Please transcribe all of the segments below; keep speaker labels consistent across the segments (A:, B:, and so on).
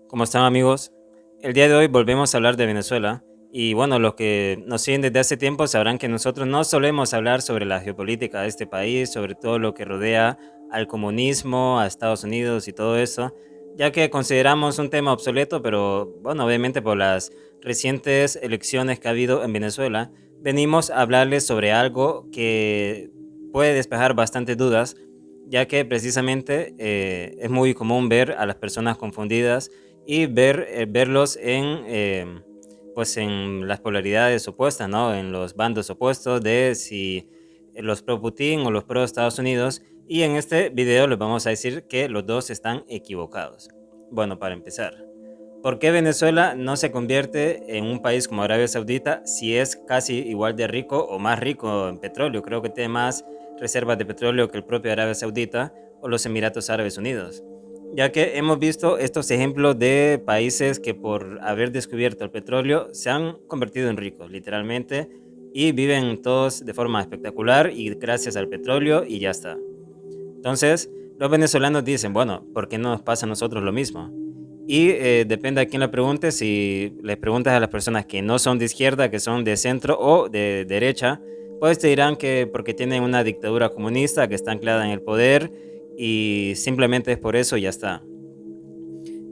A: ¿Cómo están amigos? El día de hoy volvemos a hablar de Venezuela y bueno, los que nos siguen desde hace tiempo sabrán que nosotros no solemos hablar sobre la geopolítica de este país, sobre todo lo que rodea al comunismo, a Estados Unidos y todo eso, ya que consideramos un tema obsoleto, pero bueno, obviamente por las recientes elecciones que ha habido en Venezuela, venimos a hablarles sobre algo que puede despejar bastantes dudas, ya que precisamente es muy común ver a las personas confundidas y verlos pues en las polaridades opuestas, ¿no? En los bandos opuestos de si los pro Putin o los pro Estados Unidos. Y en este video les vamos a decir que los dos están equivocados. Bueno, para empezar, ¿por qué Venezuela no se convierte en un país como Arabia Saudita si es casi igual de rico o más rico en petróleo? Creo que tiene más reservas de petróleo que el propio Arabia Saudita o los Emiratos Árabes Unidos, ya que hemos visto estos ejemplos de países que por haber descubierto el petróleo se han convertido en ricos, literalmente, y viven todos de forma espectacular y gracias al petróleo y ya está. Entonces, los venezolanos dicen, bueno, ¿por qué no nos pasa a nosotros lo mismo? Y depende a quién le preguntes, si les preguntas a las personas que no son de izquierda, que son de centro o de derecha, pues te dirán que porque tienen una dictadura comunista que está anclada en el poder y simplemente es por eso y ya está.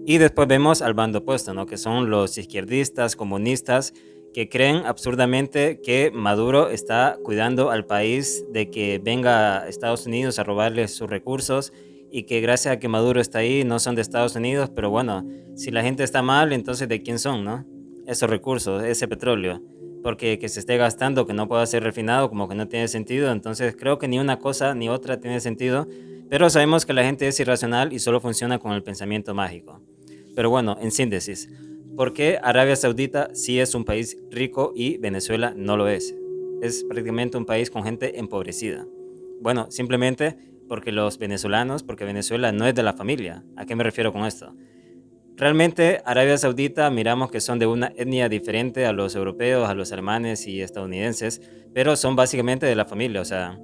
A: Y después vemos al bando opuesto, ¿no? Que son los izquierdistas, comunistas, que creen absurdamente que Maduro está cuidando al país de que venga Estados Unidos a robarle sus recursos y que gracias a que Maduro está ahí no son de Estados Unidos, pero bueno, si la gente está mal, entonces ¿de quién son, no? Esos recursos, ese petróleo, porque que se esté gastando, que no pueda ser refinado, como que no tiene sentido, entonces creo que ni una cosa ni otra tiene sentido, pero sabemos que la gente es irracional y solo funciona con el pensamiento mágico. Pero bueno, en síntesis, ¿por qué Arabia Saudita sí es un país rico y Venezuela no lo es? Es prácticamente un país con gente empobrecida. Bueno, simplemente porque Venezuela no es de la familia. ¿A qué me refiero con esto? Realmente Arabia Saudita miramos que son de una etnia diferente a los europeos, a los alemanes y estadounidenses, pero son básicamente de la familia, o sea,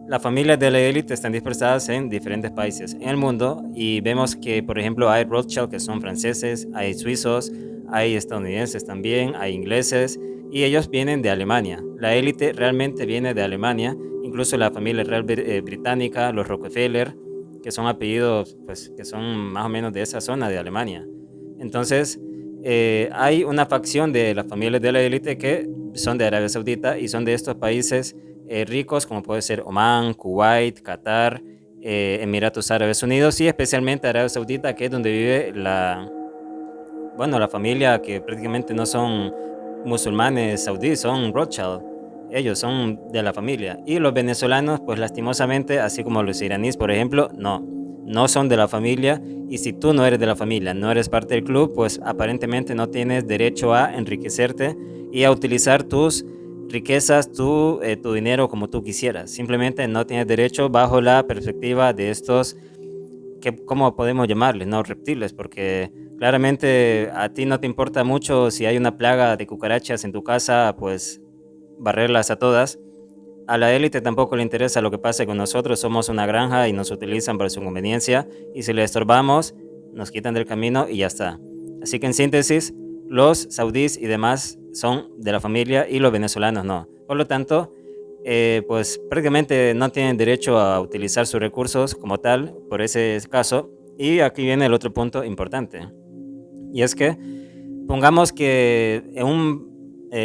A: las familias de la élite están dispersadas en diferentes países en el mundo y vemos que, por ejemplo, hay Rothschild que son franceses, hay suizos, hay estadounidenses también, hay ingleses y ellos vienen de Alemania. La élite realmente viene de Alemania, incluso la familia real británica, los Rockefeller, que son apellidos pues, que son más o menos de esa zona de Alemania. Entonces, hay una facción de las familias de la élite que son de Arabia Saudita y son de estos países ricos como puede ser Omán, Kuwait, Qatar, Emiratos Árabes Unidos y especialmente Arabia Saudita, que es donde vive la familia que prácticamente no son musulmanes saudíes, son Rothschild. Ellos son de la familia. Y los venezolanos, pues lastimosamente, así como los iraníes, por ejemplo, no son de la familia. Y si tú no eres de la familia, no eres parte del club, pues aparentemente no tienes derecho a enriquecerte y a utilizar tus riquezas, tu dinero como tú quisieras. Simplemente no tienes derecho bajo la perspectiva de estos ¿cómo podemos llamarles? No, reptiles, porque claramente a ti no te importa mucho si hay una plaga de cucarachas en tu casa, pues barrerlas a todas. A la élite tampoco le interesa lo que pase con nosotros, somos una granja y nos utilizan para su conveniencia y si le estorbamos, nos quitan del camino y ya está. Así que en síntesis, los saudíes y demás son de la familia y los venezolanos no. Por lo tanto, pues prácticamente no tienen derecho a utilizar sus recursos como tal por ese caso. Y aquí viene el otro punto importante. Y es que pongamos que en un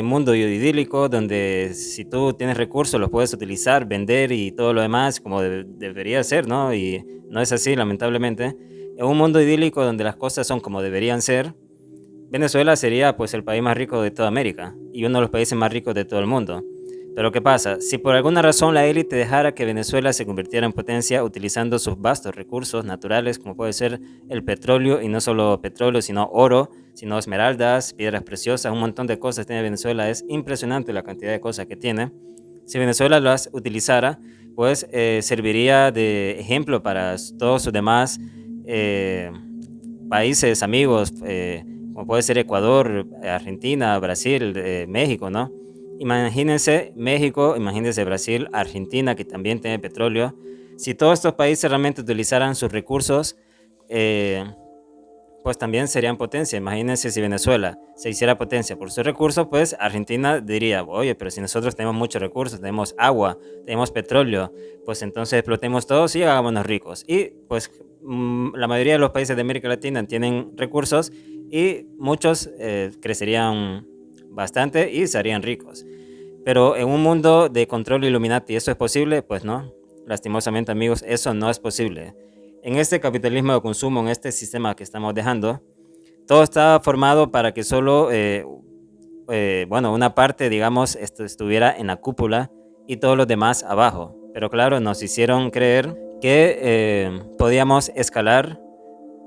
A: mundo idílico donde si tú tienes recursos los puedes utilizar, vender y todo lo demás como debería ser, ¿no? Y no es así, lamentablemente. En un mundo idílico donde las cosas son como deberían ser, Venezuela sería pues el país más rico de toda América y uno de los países más ricos de todo el mundo. Pero ¿qué pasa? Si por alguna razón la élite dejara que Venezuela se convirtiera en potencia utilizando sus vastos recursos naturales, como puede ser el petróleo, y no solo petróleo, sino oro, sino esmeraldas, piedras preciosas, un montón de cosas tiene Venezuela, es impresionante la cantidad de cosas que tiene. Si Venezuela las utilizara, pues serviría de ejemplo para todos sus demás eh, países amigos, como puede ser Ecuador, Argentina, Brasil, México, ¿no? Imagínense México, imagínense Brasil, Argentina, que también tiene petróleo. Si todos estos países realmente utilizaran sus recursos, eh, pues también serían potencia. Imagínense si Venezuela se hiciera potencia por sus recursos, pues Argentina diría, oye, pero si nosotros tenemos muchos recursos, tenemos agua, tenemos petróleo, pues entonces explotemos todos y hagámonos ricos. Y pues la mayoría de los países de América Latina tienen recursos y muchos crecerían bastante y se harían ricos. Pero en un mundo de control Illuminati, ¿eso es posible? Pues no. Lastimosamente, amigos, eso no es posible. En este capitalismo de consumo, en este sistema que estamos dejando, todo está formado para que solo, bueno, una parte, digamos, estuviera en la cúpula y todos los demás abajo. Pero claro, nos hicieron creer que podíamos escalar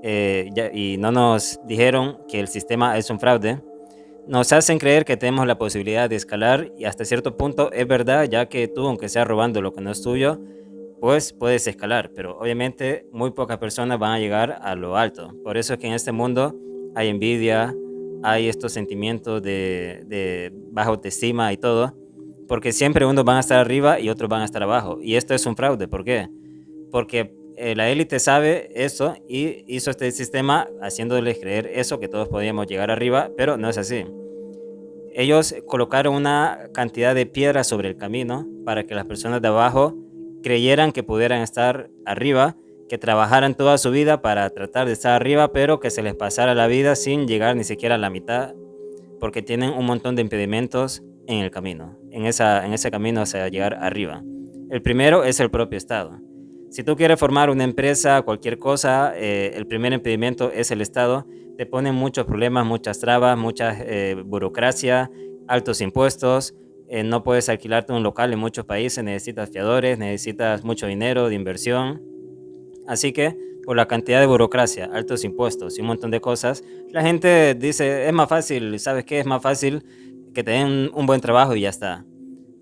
A: y no nos dijeron que el sistema es un fraude. Nos hacen creer que tenemos la posibilidad de escalar y hasta cierto punto es verdad, ya que tú, aunque sea robando lo que no es tuyo, pues puedes escalar, pero obviamente muy pocas personas van a llegar a lo alto. Por eso es que en este mundo hay envidia, hay estos sentimientos de baja autoestima y todo, porque siempre unos van a estar arriba y otros van a estar abajo. Y esto es un fraude, ¿por qué? Porque la élite sabe eso y hizo este sistema haciéndoles creer eso, que todos podíamos llegar arriba, pero no es así. Ellos colocaron una cantidad de piedras sobre el camino para que las personas de abajo creyeran que pudieran estar arriba, que trabajaran toda su vida para tratar de estar arriba, pero que se les pasara la vida sin llegar ni siquiera a la mitad, porque tienen un montón de impedimentos en el camino, en ese camino hacia llegar arriba. El primero es el propio Estado. Si tú quieres formar una empresa, cualquier cosa, el primer impedimento es el Estado. Te ponen muchos problemas, muchas trabas, mucha burocracia, altos impuestos. No puedes alquilarte un local en muchos países, necesitas fiadores, necesitas mucho dinero de inversión. Así que por la cantidad de burocracia, altos impuestos y un montón de cosas, la gente dice, es más fácil, ¿sabes qué? Es más fácil que te den un buen trabajo y ya está.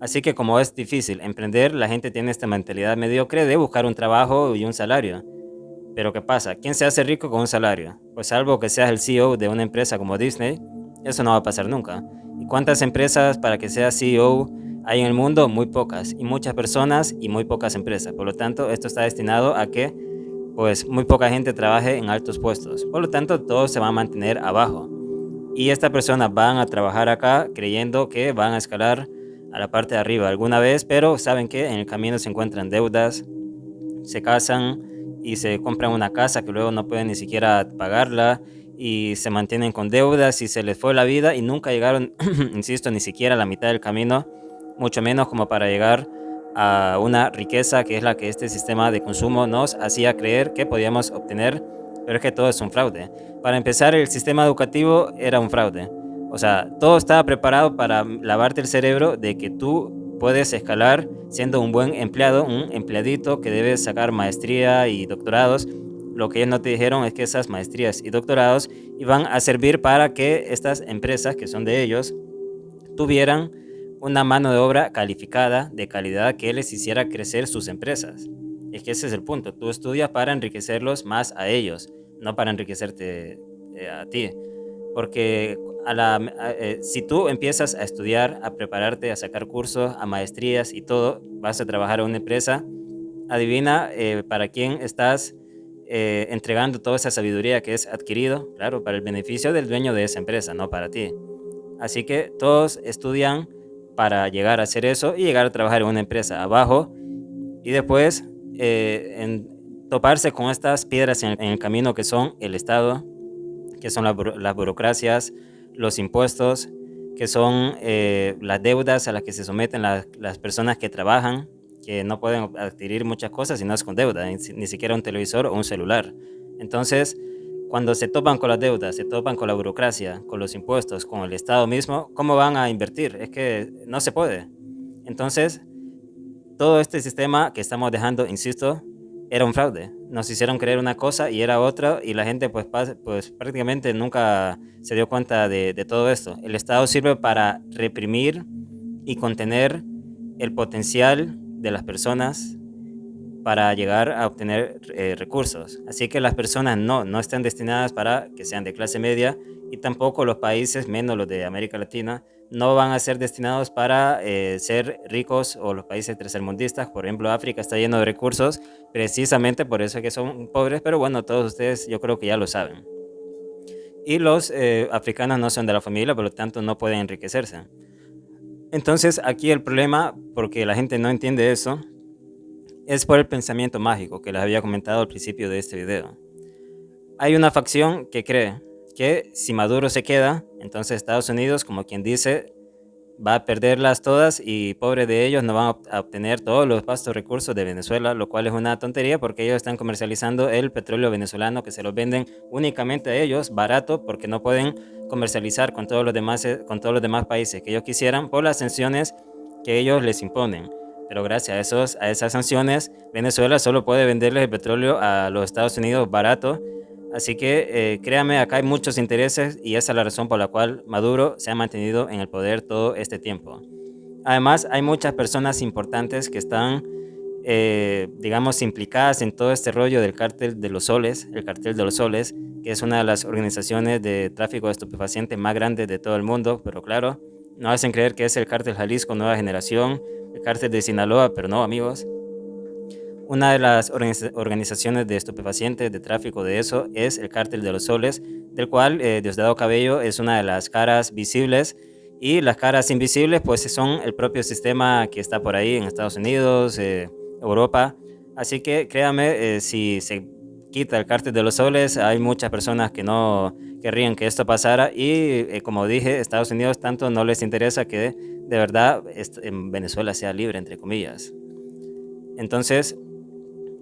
A: Así que como es difícil emprender, la gente tiene esta mentalidad mediocre de buscar un trabajo y un salario. Pero ¿qué pasa? ¿Quién se hace rico con un salario? Pues salvo que seas el CEO de una empresa como Disney, eso no va a pasar nunca. ¿Y cuántas empresas para que seas CEO hay en el mundo? Muy pocas. Y muchas personas y muy pocas empresas. Por lo tanto, esto está destinado a que pues muy poca gente trabaje en altos puestos. Por lo tanto, todos se van a mantener abajo. Y estas personas van a trabajar acá creyendo que van a escalar a la parte de arriba alguna vez, pero saben que en el camino se encuentran deudas, se casan y se compran una casa que luego no pueden ni siquiera pagarla y se mantienen con deudas y se les fue la vida y nunca llegaron, insisto, ni siquiera a la mitad del camino, mucho menos como para llegar a una riqueza que es la que este sistema de consumo nos hacía creer que podíamos obtener, pero es que todo es un fraude. Para empezar, el sistema educativo era un fraude. O sea, todo estaba preparado para lavarte el cerebro de que tú puedes escalar siendo un buen empleado, un empleadito que debe sacar maestría y doctorados. Lo que ellos no te dijeron es que esas maestrías y doctorados iban a servir para que estas empresas, que son de ellos, tuvieran una mano de obra calificada, de calidad, que les hiciera crecer sus empresas. Es que ese es el punto. Tú estudias para enriquecerlos más a ellos, no para enriquecerte a ti. Porque si tú empiezas a estudiar, a prepararte, a sacar cursos, a maestrías y todo, vas a trabajar en una empresa, adivina para quién estás entregando toda esa sabiduría que es adquirido, claro, para el beneficio del dueño de esa empresa, no para ti. Así que todos estudian para llegar a hacer eso y llegar a trabajar en una empresa abajo y después toparse con estas piedras en el camino que son el Estado, que son las burocracias, los impuestos, que son las deudas a las que se someten las personas que trabajan, que no pueden adquirir muchas cosas si no es con deuda, ni siquiera un televisor o un celular. Entonces, cuando se topan con las deudas, se topan con la burocracia, con los impuestos, con el Estado mismo, ¿cómo van a invertir? Es que no se puede. Entonces, todo este sistema que estamos dejando, insisto, era un fraude. Nos hicieron creer una cosa y era otra y la gente pues prácticamente nunca se dio cuenta de todo esto. El Estado sirve para reprimir y contener el potencial de las personas para llegar a obtener recursos. Así que las personas no están destinadas para que sean de clase media y tampoco los países, menos los de América Latina, no van a ser destinados para ser ricos o los países tercermundistas. Por ejemplo, África está lleno de recursos, precisamente por eso es que son pobres, pero bueno, todos ustedes yo creo que ya lo saben. Y los africanos no son de la familia, por lo tanto no pueden enriquecerse. Entonces aquí el problema, porque la gente no entiende eso, es por el pensamiento mágico que les había comentado al principio de este video. Hay una facción que cree que si Maduro se queda, entonces Estados Unidos, como quien dice, va a perderlas todas y pobre de ellos no van a obtener todos los vastos recursos de Venezuela, lo cual es una tontería porque ellos están comercializando el petróleo venezolano que se lo venden únicamente a ellos barato porque no pueden comercializar con todos los demás países que ellos quisieran por las sanciones que ellos les imponen. Pero gracias a esas sanciones, Venezuela solo puede venderles el petróleo a los Estados Unidos barato. Así que créame, acá hay muchos intereses y esa es la razón por la cual Maduro se ha mantenido en el poder todo este tiempo. Además, hay muchas personas importantes que están, digamos, implicadas en todo este rollo del cártel de los soles, el cartel de los soles, que es una de las organizaciones de tráfico de estupefacientes más grandes de todo el mundo, pero claro, no hacen creer que es el cártel Jalisco Nueva Generación, el cártel de Sinaloa, pero no, amigos. Una de las organizaciones de estupefacientes, de tráfico de eso, es el Cártel de los Soles, del cual Diosdado Cabello es una de las caras visibles, y las caras invisibles pues son el propio sistema que está por ahí en Estados Unidos, Europa. Así que créame, si se quita el Cártel de los Soles, hay muchas personas que no querrían que esto pasara y como dije, Estados Unidos tanto no les interesa que de verdad en Venezuela sea libre, entre comillas. Entonces,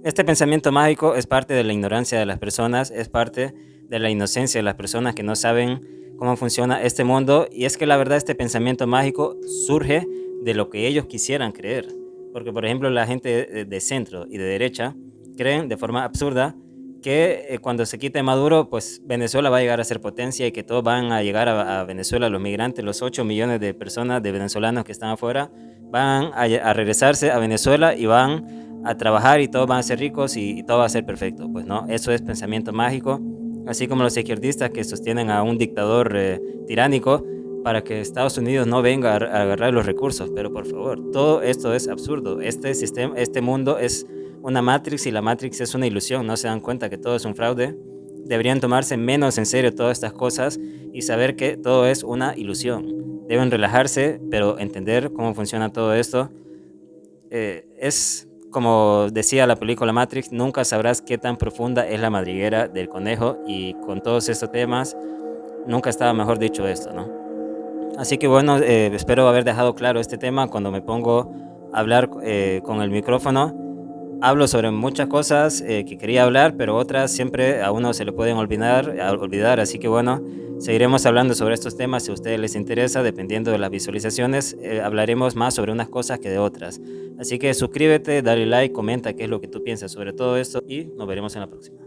A: este pensamiento mágico es parte de la ignorancia de las personas, es parte de la inocencia de las personas que no saben cómo funciona este mundo, y es que la verdad este pensamiento mágico surge de lo que ellos quisieran creer. Porque por ejemplo la gente de centro y de derecha creen de forma absurda que cuando se quite Maduro, pues Venezuela va a llegar a ser potencia y que todos van a llegar a Venezuela, los migrantes, los 8 millones de personas, de venezolanos que están afuera, van a regresarse a Venezuela y van a trabajar y todos van a ser ricos y todo va a ser perfecto. Pues no, eso es pensamiento mágico, así como los izquierdistas que sostienen a un dictador tiránico para que Estados Unidos no venga a agarrar los recursos. Pero por favor, todo esto es absurdo. Este sistema, este mundo es una Matrix y la Matrix es una ilusión. No se dan cuenta que todo es un fraude. Deberían tomarse menos en serio todas estas cosas y saber que todo es una ilusión. Deben relajarse, pero entender cómo funciona todo esto. Es como decía la película Matrix, nunca sabrás qué tan profunda es la madriguera del conejo, y con todos estos temas nunca estaba mejor dicho esto, ¿no? Así que bueno, espero haber dejado claro este tema. Cuando me pongo a hablar con el micrófono, hablo sobre muchas cosas que quería hablar, pero otras siempre a uno se le pueden olvidar, así que bueno, seguiremos hablando sobre estos temas si a ustedes les interesa, dependiendo de las visualizaciones, hablaremos más sobre unas cosas que de otras. Así que suscríbete, dale like, comenta qué es lo que tú piensas sobre todo esto y nos veremos en la próxima.